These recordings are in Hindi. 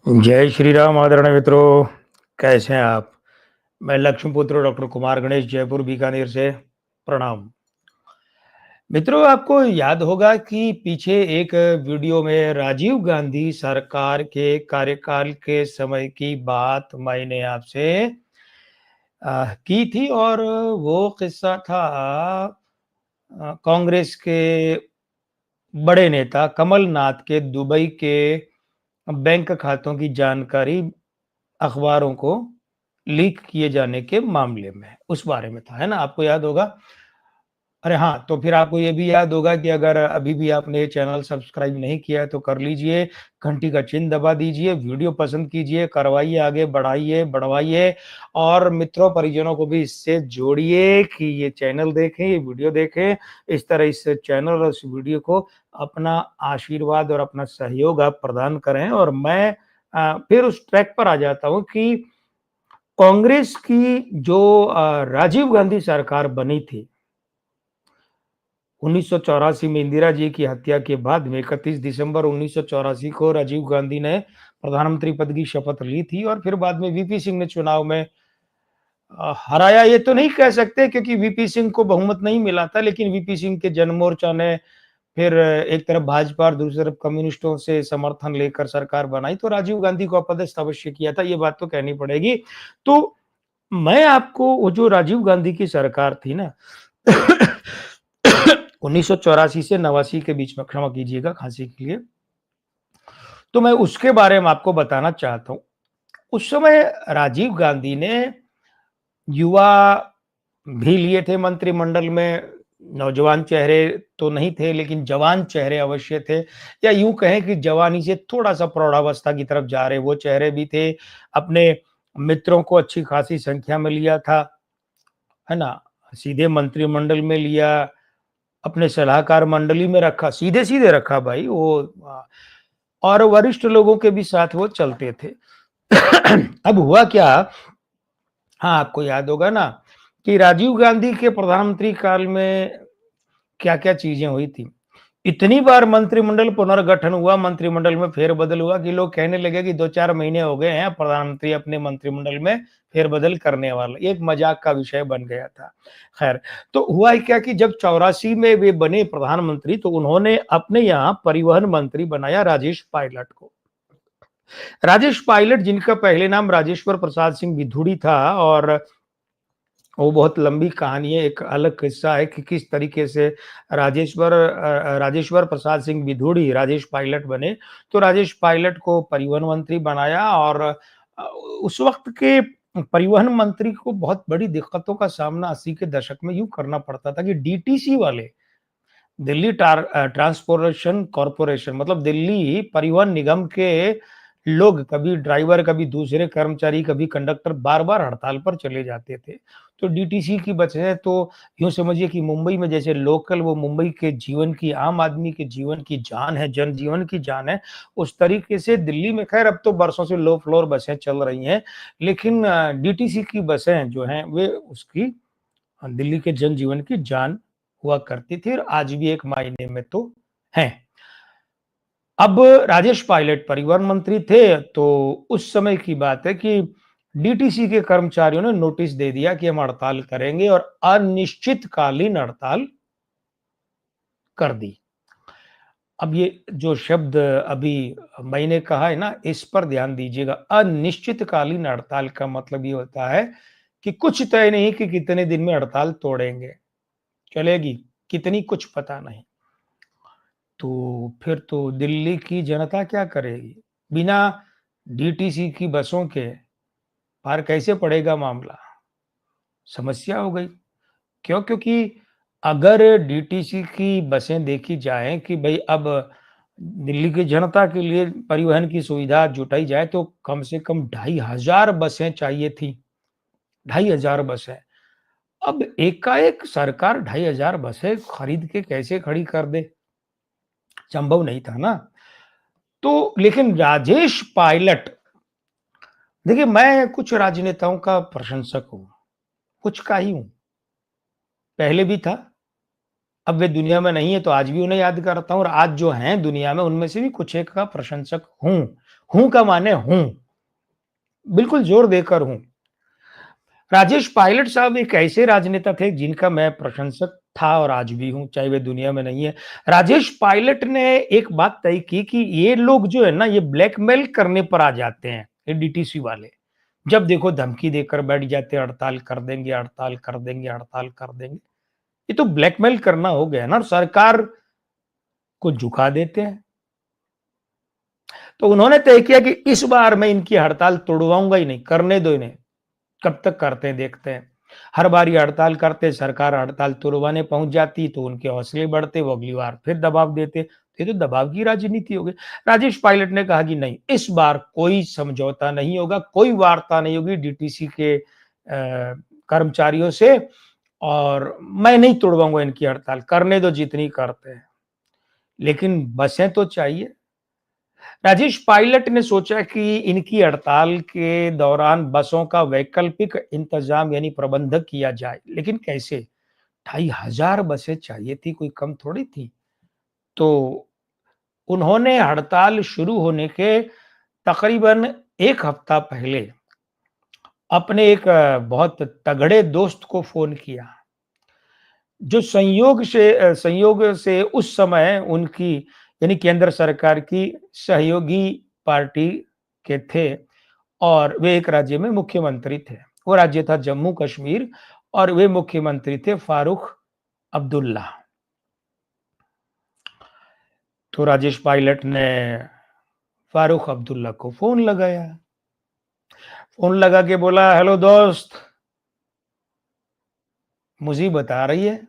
जय श्री राम आदरणीय मित्रों, कैसे हैं आप? मैं लक्ष्मीपुत्र डॉक्टर कुमार गणेश जयपुर बीकानेर से प्रणाम। मित्रों, आपको याद होगा कि पीछे एक वीडियो में राजीव गांधी सरकार के कार्यकाल के समय की बात मैंने आपसे की थी और वो किस्सा था कांग्रेस के बड़े नेता कमलनाथ के दुबई के बैंक खातों की जानकारी अखबारों को लीक किए जाने के मामले में, उस बारे में था, है ना? आपको याद होगा? अरे हाँ, तो फिर आपको ये भी याद होगा कि अगर अभी भी आपने ये चैनल सब्सक्राइब नहीं किया है तो कर लीजिए, घंटी का चिन्ह दबा दीजिए, वीडियो पसंद कीजिए, करवाइए आगे, बढ़ाइए, बढ़वाइए और मित्रों परिजनों को भी इससे जोड़िए कि ये चैनल देखें, ये वीडियो देखें। इस तरह इस चैनल और इस वीडियो को अपना आशीर्वाद और अपना सहयोग आप प्रदान करें और मैं फिर उस ट्रैक पर आ जाता हूँ कि कांग्रेस की जो राजीव गांधी सरकार बनी थी 1984 में इंदिरा जी की हत्या के बाद में 31 दिसंबर 1984 को राजीव गांधी ने प्रधानमंत्री पद की शपथ ली थी और फिर बाद में वीपी सिंह ने चुनाव में हराया ये तो नहीं कह सकते क्योंकि वीपी सिंह को बहुमत नहीं मिला था, लेकिन वीपी सिंह के जनमोर्चा ने फिर एक तरफ भाजपा और दूसरी तरफ कम्युनिस्टों से समर्थन लेकर सरकार बनाई, तो राजीव गांधी को अपदस्थ अवश्य किया था, ये बात तो कहनी पड़ेगी। तो मैं आपको वो जो राजीव गांधी की सरकार थी ना 1984 से 89 के बीच में, क्षमा कीजिएगा खांसी के लिए, तो मैं उसके बारे में आपको बताना चाहता हूँ। उस समय राजीव गांधी ने युवा भी लिए थे मंत्रिमंडल में, नौजवान चेहरे तो नहीं थे लेकिन जवान चेहरे अवश्य थे, या यूं कहें कि जवानी से थोड़ा-सा प्रौढ़ावस्था की तरफ जा रहे वो चेहरे भी थे। अपने मित्रों को अच्छी खासी संख्या में लिया था, है ना? सीधे मंत्रिमंडल में लिया, अपने सलाहकार मंडली में रखा, सीधे-सीधे रखा भाई वो और वरिष्ठ लोगों के भी साथ वो चलते थे। अब हुआ क्या, हाँ, आपको याद होगा ना कि राजीव गांधी के प्रधानमंत्री काल में क्या-क्या चीज़ें हुई थी। इतनी बार मंत्रिमंडल पुनर्गठन हुआ, मंत्रिमंडल में फेरबदल हुआ कि लोग कहने लगे कि 2-4 महीने हो गए हैं, प्रधानमंत्री अपने मंत्रिमंडल में फेरबदल करने वाला। एक मज़ाक का विषय बन गया था। खैर, तो हुआ क्या कि जब 84 में वे बने प्रधानमंत्री तो उन्होंने अपने यहाँ परिवहन मंत्री बनाया राजेश पायलट को। राजेश पायलट जिनका पहले नाम राजेश्वर प्रसाद सिंह विधुड़ी था और वो बहुत लंबी कहानी है, एक अलग किस्सा है कि किस तरीके से राजेश्वर प्रसाद सिंह विधुड़ी राजेश पायलट बने। तो राजेश पायलट को परिवहन मंत्री बनाया और उस वक़्त के परिवहन मंत्री को बहुत बड़ी दिक्कतों का सामना 80 के दशक में यूँ करना पड़ता था कि डीटीसी वाले, दिल्ली ट्रांसपोर्टेशन कॉर्पोरेशन मतलब दिल्ली परिवहन निगम के लोग, कभी ड्राइवर, कभी दूसरे कर्मचारी, कभी कंडक्टर बार-बार हड़ताल पर चले जाते थे। तो डीटीसी की बसें तो यूँ समझिए कि मुंबई में जैसे लोकल वो मुंबई के जीवन की, आम आदमी के जीवन की जान है, जनजीवन की जान है, उस तरीके से दिल्ली में खैर अब तो बरसों से लो फ्लोर बसें चल रही हैं, लेकिन डीटीसी की बसें जो हैं वे उसकी दिल्ली के जनजीवन की जान हुआ करती थी और आज भी एक मायने में तो हैं। अब राजेश पायलट परिवहन मंत्री थे, तो उस समय की बात है कि डीटीसी के कर्मचारियों ने नोटिस दे दिया कि हम हड़ताल करेंगे और अनिश्चितकालीन हड़ताल कर दी। अब ये जो शब्द अभी मैंने कहा है ना, इस पर ध्यान दीजिएगा। अनिश्चितकालीन हड़ताल का मतलब ये होता है कि कुछ तय नहीं कि कितने दिन में हड़ताल तोड़ेंगे, चलेगी, कितनी कुछ पता नहीं। तो फिर तो दिल्ली की जनता क्या करेगी? बिना डीटीसी की बसों के पार कैसे पड़ेगा मामला? समस्या हो गई। क्यों? क्योंकि अगर डीटीसी की बसें देखी जाएँ कि भई अब दिल्ली की जनता के लिए परिवहन की सुविधा जुटाई जाए तो कम से कम 2500 बसें चाहिए थी, 2500 बसें। अब एकाएक सरकार 2500 बसें खरीद के कैसे खड़ी कर दे? संभव नहीं था ना। तो लेकिन राजेश पायलट, देखिए मैं कुछ राजनेताओं का प्रशंसक हूँ, कुछ का ही हूँ, पहले भी था, अब वे दुनिया में नहीं है तो आज भी उन्हें याद करता हूँ और आज जो हैं दुनिया में उनमें से भी कुछ एक का प्रशंसक हूँ। हूँ का माने हूँ, बिल्कुल ज़ोर देकर हूँ। राजेश पायलट साहब एक ऐसे राजनेता थे जिनका मैं प्रशंसक था और आज भी हूँ, चाहे वे दुनिया में नहीं है। राजेश पायलट ने एक बात तय की कि ये लोग जो है ना, ये ब्लैकमेल करने पर आ जाते हैं, ये डीटीसी वाले। जब देखो धमकी देकर बैठ जाते हैं, हड़ताल कर देंगे, हड़ताल कर देंगे, हड़ताल कर देंगे। ये तो ब्लैकमेल करना हो गया ना, और सरकार को झुका देते हैं। तो उन्होंने तय किया कि इस बार मैं इनकी हड़ताल तोड़वाऊंगा ही नहीं, करने दो इन्हें, कब तक करते हैं देखते हैं। हर बार ये हड़ताल करते, सरकार हड़ताल तुड़वाने पहुंच जाती तो उनके हौसले बढ़ते, वो अगली बार फिर दबाव देते। ये तो दबाव की राजनीति हो गई। राजेश पायलट ने कहा कि नहीं, इस बार कोई समझौता नहीं होगा, कोई वार्ता नहीं होगी डीटीसी के कर्मचारियों से, और मैं नहीं तोड़वाऊंगा इनकी हड़ताल, करने दो जितनी करते हैं, लेकिन बसें तो चाहिए। राजेश पायलट ने सोचा कि इनकी हड़ताल के दौरान बसों का वैकल्पिक इंतजाम यानी प्रबंध किया जाए, लेकिन कैसे? 2500 बसें चाहिए थी, कोई कम थोड़ी थी। तो उन्होंने हड़ताल शुरू होने के तकरीबन 1 हफ्ता पहले अपने एक बहुत तगड़े दोस्त को फ़ोन किया, जो संयोग से उस समय उनकी यानी केंद्र सरकार की सहयोगी पार्टी के थे, और वे एक राज्य में मुख्यमंत्री थे। वो राज्य था जम्मू कश्मीर, और वे मुख्यमंत्री थे फारूक अब्दुल्ला। तो राजेश पायलट ने फारूक अब्दुल्ला को फ़ोन लगाया। फ़ोन लगा के बोला, "हेलो दोस्त, मुसीबत आ रही है।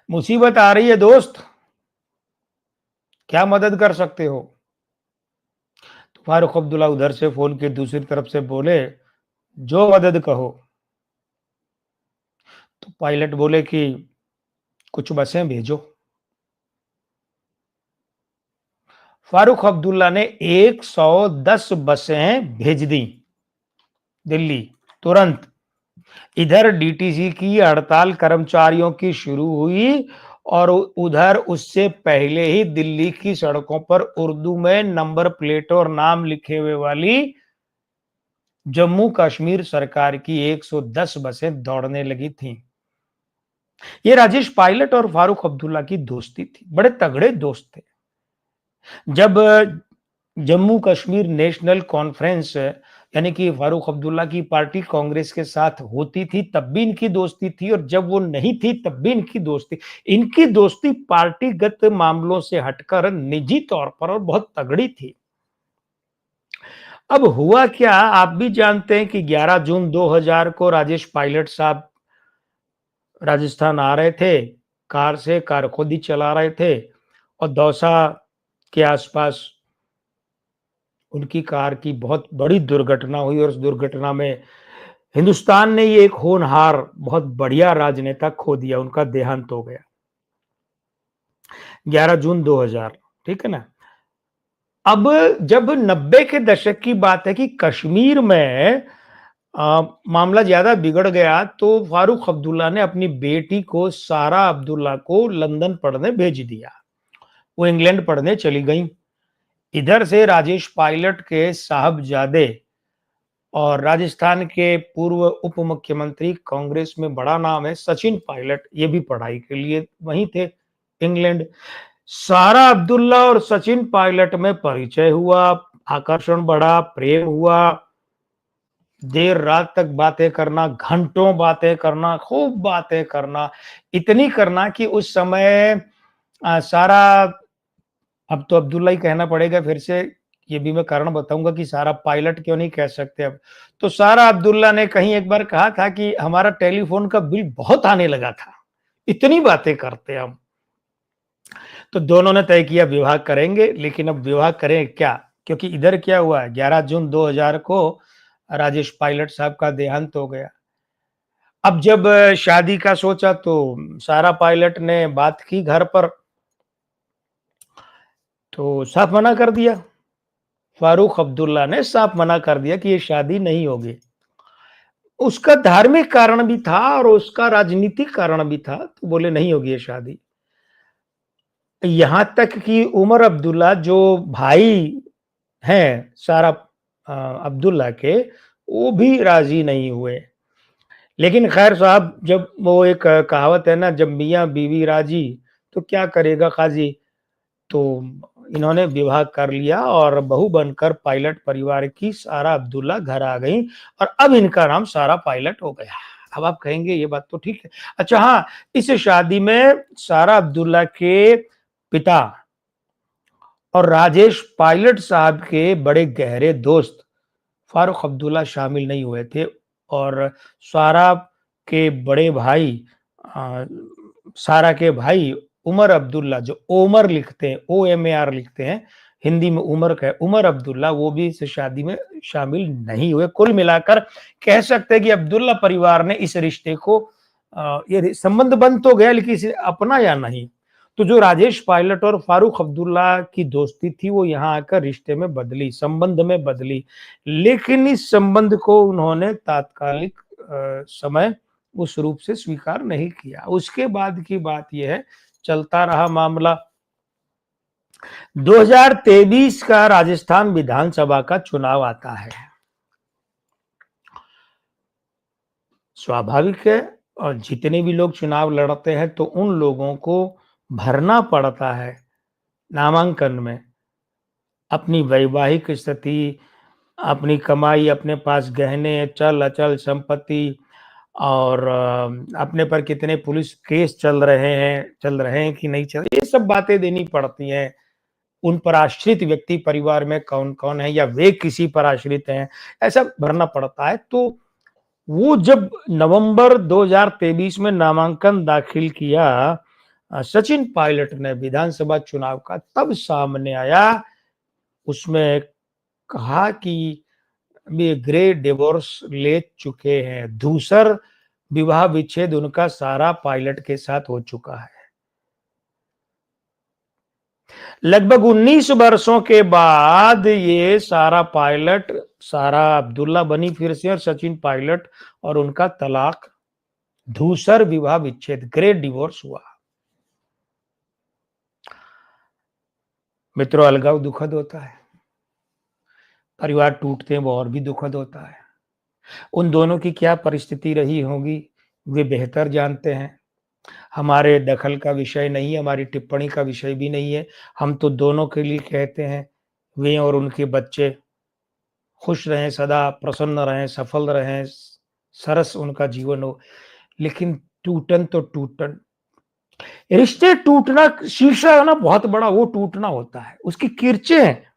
मुसीबत आ रही है दोस्त, क्या मदद कर सकते हो?" तो फारूक अब्दुल्ला उधर से फ़ोन के दूसरी तरफ से बोले, "जो मदद कहो।" तो पायलट बोले कि कुछ बसें भेजो। फारूक अब्दुल्ला ने 110 बसें भेज दी दिल्ली, तुरंत। इधर डीटीसी की हड़ताल कर्मचारियों की शुरू हुई, और उधर उससे पहले ही दिल्ली की सड़कों पर उर्दू में नंबर प्लेट और नाम लिखे हुए वाली जम्मू कश्मीर सरकार की 110 बसें दौड़ने लगी थीं। ये राजेश पायलट और फारूक अब्दुल्ला की दोस्ती थी, बड़े तगड़े दोस्त थे। जब जम्मू कश्मीर नेशनल कॉन्फ्रेंस यानी कि फारूक अब्दुल्ला की पार्टी कांग्रेस के साथ होती थी, तब भी इनकी दोस्ती थी, और जब वो नहीं थी तब भी इनकी दोस्ती। इनकी दोस्ती पार्टीगत मामलों से हटकर निजी तौर पर और बहुत तगड़ी थी। अब हुआ क्या, आप भी जानते हैं कि 11 जून 2000 को राजेश पायलट साहब राजस्थान आ रहे थे, कार से, कार खुद ही चला रहे थे, और दौसा के आसपास उनकी कार की बहुत बड़ी दुर्घटना हुई, और उस दुर्घटना में हिंदुस्तान ने ये एक होनहार, बहुत बढ़िया राजनेता खो दिया, उनका देहांत हो गया। 11 जून 2000, ठीक है ना? अब जब 90 के दशक की बात है कि कश्मीर में मामला ज्यादा बिगड़ गया, तो फारूक अब्दुल्ला ने अपनी बेटी को, सारा अब्दुल्ला को, लंदन पढ़ने भेज दिया। वो इंग्लैंड पढ़ने चली गई। इधर से राजेश पायलट के साहबजादे और राजस्थान के पूर्व उप मुख्यमंत्री, कांग्रेस में बड़ा नाम है, सचिन पायलट, ये भी पढ़ाई के लिए वहीं थे, इंग्लैंड। सारा अब्दुल्ला और सचिन पायलट में परिचय हुआ, आकर्षण बढ़ा, प्रेम हुआ, देर रात तक बातें करना, घंटों बातें करना, खूब बातें करना, इतनी करना कि उस समय सारा, अब तो अब्दुल्ला ही कहना पड़ेगा फिर से, ये भी मैं कारण बताऊंगा कि सारा पायलट क्यों नहीं कह सकते अब। तो सारा अब्दुल्ला ने कहीं एक बार कहा था कि हमारा टेलीफोन का बिल बहुत आने लगा था, इतनी बातें करते हम। तो दोनों ने तय किया विवाह करेंगे, लेकिन अब विवाह करें क्या? क्योंकि इधर क्या हुआ, 11 जून 2000 को राजेश पायलट साहब का देहांत हो गया। अब जब शादी का सोचा तो सारा पायलट ने बात की घर पर, तो साफ मना कर दिया। फारूक अब्दुल्ला ने साफ मना कर दिया कि ये शादी नहीं होगी। उसका धार्मिक कारण भी था और उसका राजनीतिक कारण भी था, तो बोले नहीं होगी ये शादी। यहाँ तक कि उमर अब्दुल्ला जो भाई हैं सारा अब्दुल्ला के, वो भी राज़ी नहीं हुए। लेकिन ख़ैर साहब जब वो एक कहावत है ना, जब मियाँ-बीवी राज़ी तो क्या करेगा काज़ी। तो इन्होंने विवाह कर लिया और बहू बनकर पायलट परिवार की सारा अब्दुल्ला घर आ गईं और अब इनका नाम सारा पायलट हो गया। अब आप कहेंगे ये बात तो ठीक है। अच्छा हाँ, इस शादी में सारा अब्दुल्ला के पिता और राजेश पायलट साहब के बड़े गहरे दोस्त फारूक अब्दुल्ला शामिल नहीं हुए थे और सारा के बड़े भाई अ, सारा के भाई उमर अब्दुल्ला जो ओमर लिखते हैं, OMAR लिखते हैं, हिंदी में उमर का है, उमर अब्दुल्ला वो भी इस शादी में शामिल नहीं हुए। कुल मिलाकर कह सकते हैं कि अब्दुल्ला परिवार ने इस रिश्ते को ये संबंध बन तो गया लेकिन इसे अपनाया नहीं। तो जो राजेश पायलट और फारूक अब्दुल्ला की दोस्ती थी वो यहाँ आकर रिश्ते में बदली, संबंध में बदली। लेकिन इस संबंध को उन्होंने तात्कालिक समय उस रूप से स्वीकार नहीं किया। उसके बाद की बात ये है, चलता रहा मामला। 2023 का राजस्थान विधानसभा का चुनाव आता है। स्वाभाविक है और जितने भी लोग चुनाव लड़ते हैं तो उन लोगों को भरना पड़ता है नामांकन में अपनी वैवाहिक स्थिति, अपनी कमाई, अपने पास गहने, चल-अचल संपत्ति और अपने पर कितने पुलिस केस चल रहे हैं कि नहीं चल रहे, ये सब बातें देनी पड़ती हैं। उन पर आश्रित व्यक्ति परिवार में कौन-कौन है या वे किसी पर आश्रित हैं, ऐसा भरना पड़ता है। तो वो जब नवंबर 2023 में नामांकन दाखिल किया सचिन पायलट ने विधानसभा चुनाव का, तब सामने आया, उसमें कहा कि वे ग्रे डिवोर्स ले चुके हैं। दूसर विवाह विच्छेद उनका सारा पायलट के साथ हो चुका है। लगभग 19 वर्षों के बाद ये सारा अब्दुल्ला बनी फिर से और सचिन पायलट और उनका तलाक, दूसर विवाह विच्छेद, ग्रे डिवोर्स हुआ। मित्रों, अलगाव दुखद होता है, परिवार टूटते हैं वो और भी दुखद होता है। उन दोनों की क्या परिस्थिति रही होगी वे बेहतर जानते हैं। हमारे दखल का विषय नहीं है, हमारी टिप्पणी का विषय भी नहीं है। हम तो दोनों के लिए कहते हैं, वे और उनके बच्चे खुश रहें, सदा प्रसन्न रहें, सफल रहें, सरस उनका जीवन हो। लेकिन टूटन तो टूटन, रिश्ते टूटना, शीशा है ना बहुत बड़ा, वो टूटना होता है, उसकी किरचें हैं।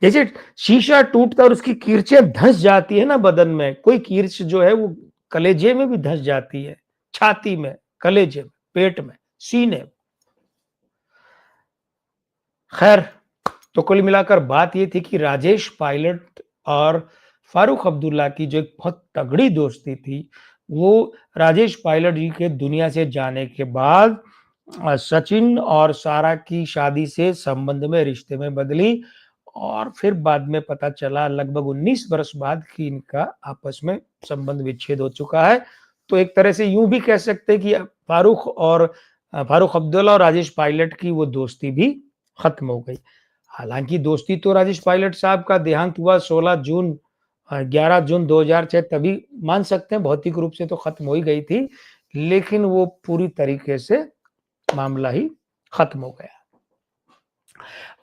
जैसे शीशा टूटता है और उसकी किरचें धंस जाती है ना बदन में, कोई किर्च जो है वो कलेजे में भी धंस जाती है, छाती में, कलेजे में, पेट में, सीने में। खैर, तो कुल मिलाकर बात ये थी कि राजेश पायलट और फारूक अब्दुल्ला की जो एक बहुत तगड़ी दोस्ती थी, वो राजेश पायलट जी के दुनिया से जाने के बाद सचिन और सारा की शादी से संबंध में, रिश्ते में बदली और फिर बाद में पता चला लगभग 19 वर्ष बाद कि इनका आपस में संबंध विच्छेद हो चुका है। तो एक तरह से यूँ भी कह सकते हैं कि फारूक अब्दुल्ला और राजेश पायलट की वो दोस्ती भी खत्म हो गई। हालाँकि दोस्ती तो राजेश पायलट साहब का देहांत हुआ 11 जून 2006, तभी मान सकते हैं भौतिक रूप से तो खत्म हो ही गई थी, लेकिन वो पूरी तरीके से मामला ही खत्म हो गया।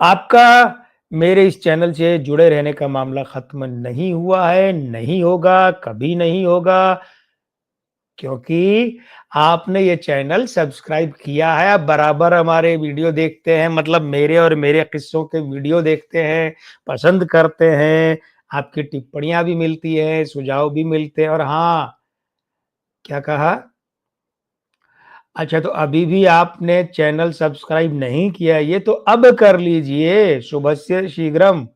आपका मेरे इस चैनल से जुड़े रहने का मामला खत्म नहीं हुआ है, नहीं होगा, कभी नहीं होगा, क्योंकि आपने ये चैनल सब्सक्राइब किया है, आप बराबर हमारे वीडियो देखते हैं, मतलब मेरे और मेरे किस्सों के वीडियो देखते हैं, पसंद करते हैं, आपकी टिप्पणियाँ भी मिलती हैं, सुझाव भी मिलते हैं और हाँ, क्या कहा? अच्छा, तो अभी भी आपने चैनल सब्सक्राइब नहीं किया है, ये तो अब कर लीजिए, शुभस्य शीघ्रम,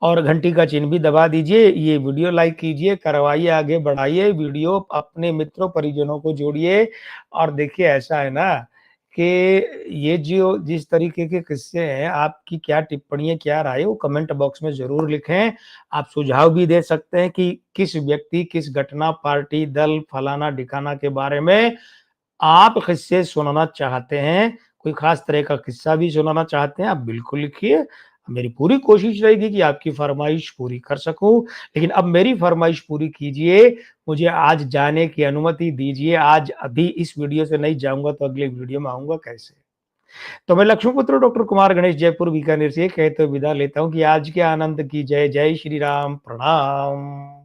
और घंटी का चिन्ह भी दबा दीजिए, ये वीडियो लाइक कीजिए, करवाइए, आगे बढ़ाइए वीडियो, अपने मित्रों परिजनों को जोड़िए। और देखिए ऐसा है ना कि ये जो जिस तरीके के किस्से हैं, आपकी क्या टिप्पणी है, क्या राय है, वो कमेंट बॉक्स में ज़रूर लिखें। आप सुझाव भी दे सकते हैं कि किस व्यक्ति, किस घटना, पार्टी, दल, फलाना-ढिकाना के बारे में आप किस्से सुनाना चाहते हैं, कोई ख़ास तरह का किस्सा भी सुनाना चाहते हैं, आप बिल्कुल लिखिए। मेरी पूरी कोशिश रहेगी कि आपकी फ़रमाइश पूरी कर सकूँ। लेकिन अब मेरी फ़रमाइश पूरी कीजिए, मुझे आज जाने की अनुमति दीजिए। आज अभी इस वीडियो से नहीं जाऊँगा तो अगले वीडियो में आऊँगा कैसे? तो मैं लक्ष्मीपुत्र डॉक्टर कुमार गणेश जयपुर बीकानेर से कहते हुए विदा लेता हूँ कि आज के आनंद की जय, जय श्री राम, प्रणाम।